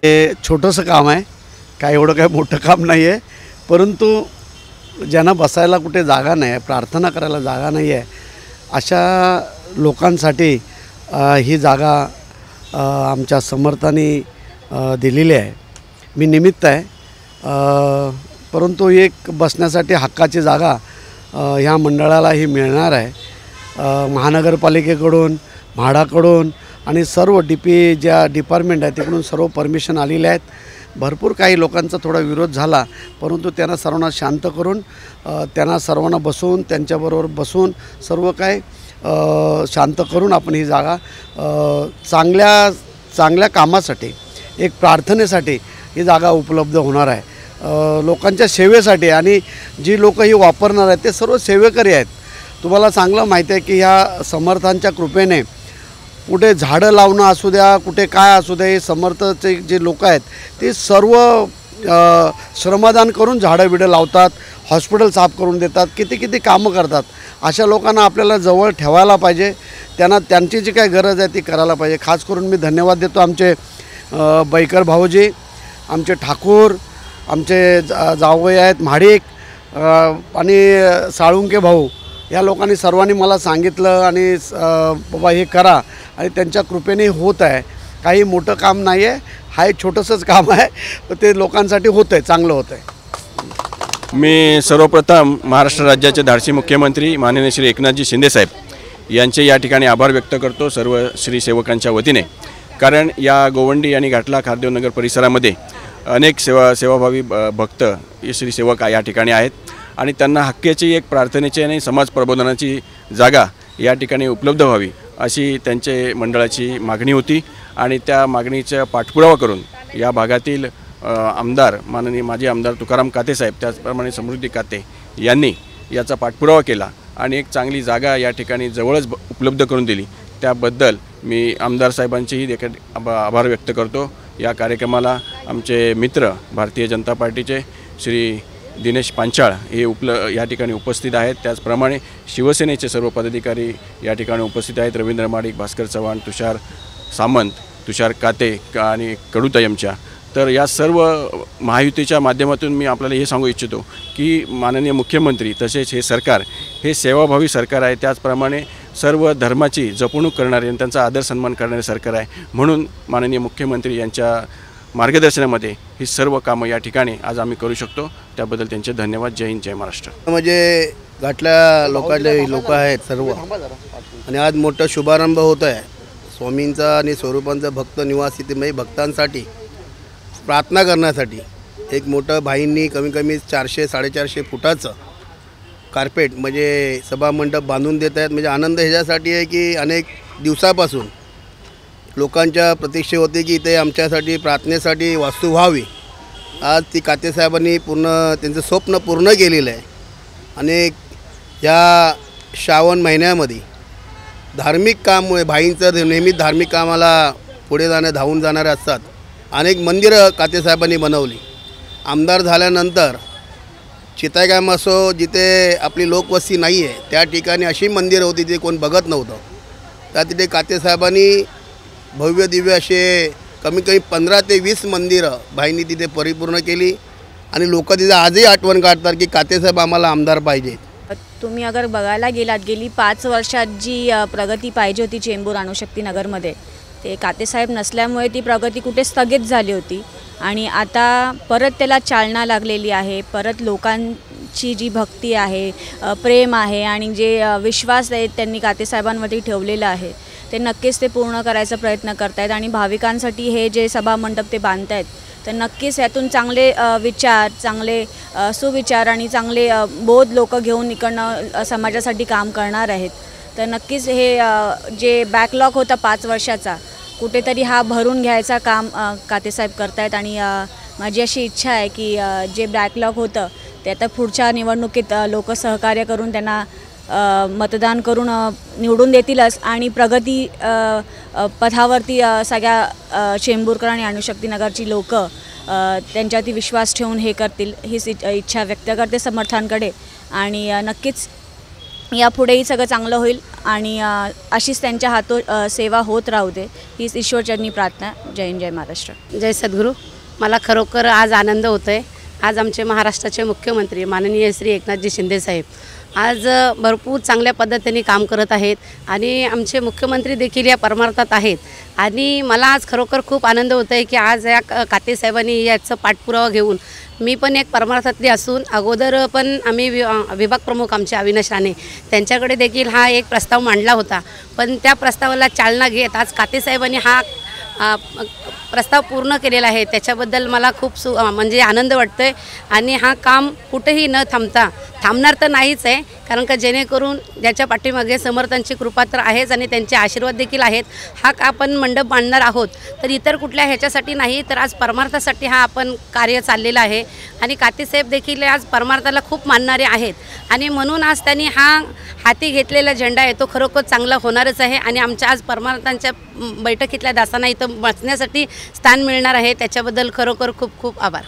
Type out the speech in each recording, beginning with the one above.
हे छोटंसं काम आहे, काय एवढं काय मोठं काम नाही आहे, परंतु ज्यांना बसायला कुठे जागा नाही आहे, प्रार्थना करायला जागा नाही आहे, अशा लोकांसाठी ही जागा आमच्या समर्थांनी दिलेली आहे। मी निमित्त आहे, परंतु एक बसण्यासाठी हक्काची जागा ह्या मंडळाला ही मिळणार आहे। महानगरपालिकेकडून, म्हाडाकडून आणि सर्व ज्या डिपार्टमेंट आहे तिकडून सर्व परमिशन आलेले आहेत। भरपूर काही लोकांचा थोडा विरोध झाला, परंतु त्यांना सर्वांना शांत करून त्यांना सर्वांना बसवून त्यांच्याबरोबर बसून सर्व काय शांत करून आपण ही जागा चांगल्या कामासाठी, एक प्रार्थनेसाठी ही जागा उपलब्ध होणार आहे। लोकांच्या सेवेसाठी, आणि जी लोक ही वापरणार आहेत ते सर्व सेवेकरी आहेत। तुम्हाला चांगलं माहिती आहे की ह्या समर्थांच्या कृपेने कुठे झाडं लावणं असू द्या, कुठे काय असू द्या, हे समर्थचे जे लोक आहेत ते सर्व श्रमदान करून झाडं बिडं लावतात, हॉस्पिटल साफ करून देतात, किती कामं करतात। अशा लोकांना आपल्याला जवळ ठेवायला पाहिजे, त्यांची जी काय गरज आहे ती करायला पाहिजे। खास करून मी धन्यवाद देतो आमचे बैकर भाऊजी, आमचे ठाकूर, आमचे जावई आहेत म्हाडिक आणि साळुंके भाऊ, या लोकांनी सर्वांनी मला सांगितलं आणि बाबा हे करा, आणि त्यांच्या कृपेने होत आहे। काही मोठं काम नाही आहे, हा एक छोटंसंच काम आहे, पण ते लोकांसाठी होतं आहे, चांगलं होतं आहे। मी सर्वप्रथम महाराष्ट्र राज्याचे धाडसी मुख्यमंत्री माननीय श्री एकनाथजी शिंदेसाहेब यांचे या ठिकाणी आभार व्यक्त करतो सर्व श्री सेवकांच्या वतीने। कारण या गोवंडी आणि घाटला खारदेवनगर परिसरामध्ये अनेक सेवाभावी भक्त श्री सेवक या ठिकाणी आहेत, आणि त्यांना हक्काची एक प्रार्थनेची आणि समाज प्रबोधनाची जागा या ठिकाणी उपलब्ध व्हावी अशी त्यांचे मंडळाची मागणी होती। आणि त्या मागणीचा पाठपुरावा करून या भागातील आमदार माननीय माजी आमदार तुकाराम काते साहेब, त्याचप्रमाणे समृद्धी काते यांनी याचा पाठपुरावा केला आणि एक चांगली जागा या ठिकाणी जवळच उपलब्ध करून दिली। त्याबद्दल मी आमदार साहेबांचेही देखील आभार व्यक्त करतो। या कार्यक्रमाला आमचे मित्र भारतीय जनता पार्टीचे श्री दिनेश पांचाळ हे या ठिकाणी उपस्थित आहेत। त्याचप्रमाणे शिवसेनेचे सर्व पदाधिकारी या ठिकाणी उपस्थित आहेत। रवींद्र माडिक, भास्कर चव्हाण, तुषार सामंत, तुषार काते आणि कडूतायमच्या। तर या सर्व महायुतीच्या माध्यमातून मी आपल्याला हे सांगू इच्छितो की माननीय मुख्यमंत्री तसेच हे सरकार हे सेवाभावी सरकार आहे, त्याचप्रमाणे सर्व धर्माची जपणूक करणारे आणि त्यांचा आदर सन्मान करणारे सरकार आहे। म्हणून माननीय मुख्यमंत्री यांच्या मार्गदर्शनामध्ये ही सर्व कामं या ठिकाणी आज आम्ही करू शकतो, त्याबद्दल त्यांचे धन्यवाद। जय हिंद, जय महाराष्ट्र। म्हणजे घाटल्या लोक आहेत सर्व, आणि आज मोठा शुभारंभ होत आहे स्वामींचा आणि स्वरूपांचा भक्त निवास इथे, म्हणजे भक्तांसाठी प्रार्थना करण्यासाठी एक मोठं भाईंनी कमी 400-450 फुटाचं कार्पेट म्हणजे सभामंडप बांधून देत आहेत। म्हणजे आनंद ह्याच्यासाठी आहे की अनेक दिवसापासून लोकांच्या प्रतीक्षा होती की इथे आमच्यासाठी प्रार्थनेसाठी वास्तू व्हावी। आज ती कातेसाहेबांनी त्यांचं स्वप्न पूर्ण केलेलं आहे। आणि या श्रावण महिन्यामध्ये धार्मिक काममुळे भाईंचं नेहमीच धार्मिक कामाला पुढे धावून जाणारे असतात। अनेक मंदिरं कातेसाहेबांनी बनवली। आमदार झाल्यानंतर चितागाम असो, जिथे आपली लोकवस्ती नाही आहे त्या ठिकाणी अशी मंदिरं होती जे कोण बघत नव्हतं, त्या तिथे कातेसाहेबांनी भव्य दिव्य असे कमी 15 ते 20 मंदिरं भाईंनी तिथे परिपूर्ण केली। आणि लोक तिथे आजही आठवण काढतात की कातेसाहेब आम्हाला आमदार पाहिजे। तुम्ही अगर बघायला गेलात गेली 5 वर्षात जी प्रगती पाहिजे होती चेंबूर अणुशक्ती नगरमध्ये, ते कातेसाहेब नसल्यामुळे ती प्रगती कुठे स्थगित झाली होती, आणि आता परत त्याला चालना लागलेली आहे। परत लोकांची जी भक्ती आहे, प्रेम आहे आणि जे विश्वास आहे त्यांनी कातेसाहेबांवरती ठेवलेला आहे, ते नक्कीच ते पूर्ण करायचा प्रयत्न करत आहेत। आणि भाविकांसाठी हे जे सभामंडप ते बांधत आहेत, तर नक्कीच यातून चांगले विचार, चांगले सुविचार आणि चांगले बोध लोक घेऊन इकडनं समाजासाठी काम करणार आहेत। तर नक्कीच हे जे बॅकलॉग होता 5 वर्षाचा, कुठेतरी हा भरून घ्यायचा काम कातेसाहेब करत आहेत। आणि माझी अशी इच्छा आहे की जे बॅकलॉग होतं ते आता पुढच्या निवडणुकीत लोक सहकार्य करून त्यांना मतदान करून निवडून देतीलच, आणि प्रगती पथावरती सगळ्या चेंबूरकर आणि अणुशक्ती नगरची लोक त्यांच्यावरती विश्वास ठेवून हे करतील, हीच इच्छा व्यक्त करते समर्थांकडे। आणि नक्कीच यापुढेही सगळं चांगलं होईल आणि अशीच त्यांच्या सेवा होत राहू दे हीच ईश्वरचरणी प्रार्थना. जय हिंद, जय महाराष्ट्र. जय सद्गुरू. मला खरोखर आज आनंद होतो आहे. आज आमचे महाराष्ट्राचे मुख्यमंत्री माननीय श्री एकनाथजी शिंदेसाहेब आज भरपूर चांगल्या पद्धतीने काम करत आहेत आणि आमचे मुख्यमंत्री देखील या परमार्थात आहेत. आणि मला आज खरोखर खूप आनंद होतो आहे की आज या कातेसाहेबांनी याचं पाठपुरावा घेऊन मी पण एक परमार्थातली असून अगोदर पण आम्ही विभाग प्रमुख आमचे अविनाश राणे त्यांच्याकडे देखील हा एक प्रस्ताव मांडला होता. पण त्या प्रस्तावाला चालना घेत आज कातेसाहेबांनी हा प्रस्ताव पूर्ण केलेला आहे. त्याच्याबद्दल मला खूप म्हणजे आनंद वाटतो आहे. आणि हा काम कुठेही न थांबणार तर नाहीच आहे, कारण का जेणेकरून ज्याच्या पाठीमागे समर्थांची कृपा तर आहेच आणि त्यांचे आशीर्वाद देखील आहेत. हा आपण मंडप बांधणार आहोत तर इतर कुठल्या ह्याच्यासाठी नाही तर आज परमार्थासाठी हा आपण कार्य चाललेलं आहे. आणि कातेसाहेब देखील आज परमार्थाला खूप मानणारे आहेत आणि म्हणून आज त्यांनी हा हाती घेतलेला झेंडा आहे तो खरोखर चांगला होणारच आहे. आणि आमच्या आज परमार्थांच्या बैठकीतल्या दासांना इथं बसण्यासाठी स्थान मिळणार आहे. त्याच्याबद्दल खरोखर खूप खूप आभार.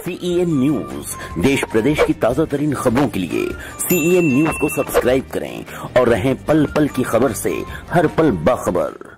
CEN न्यूज, देश प्रदेश की ताजा तरीन खबरों के लिए CEN न्यूज को सब्सक्राइब करें और रहें पल पल की खबर से हर पल बाखबर.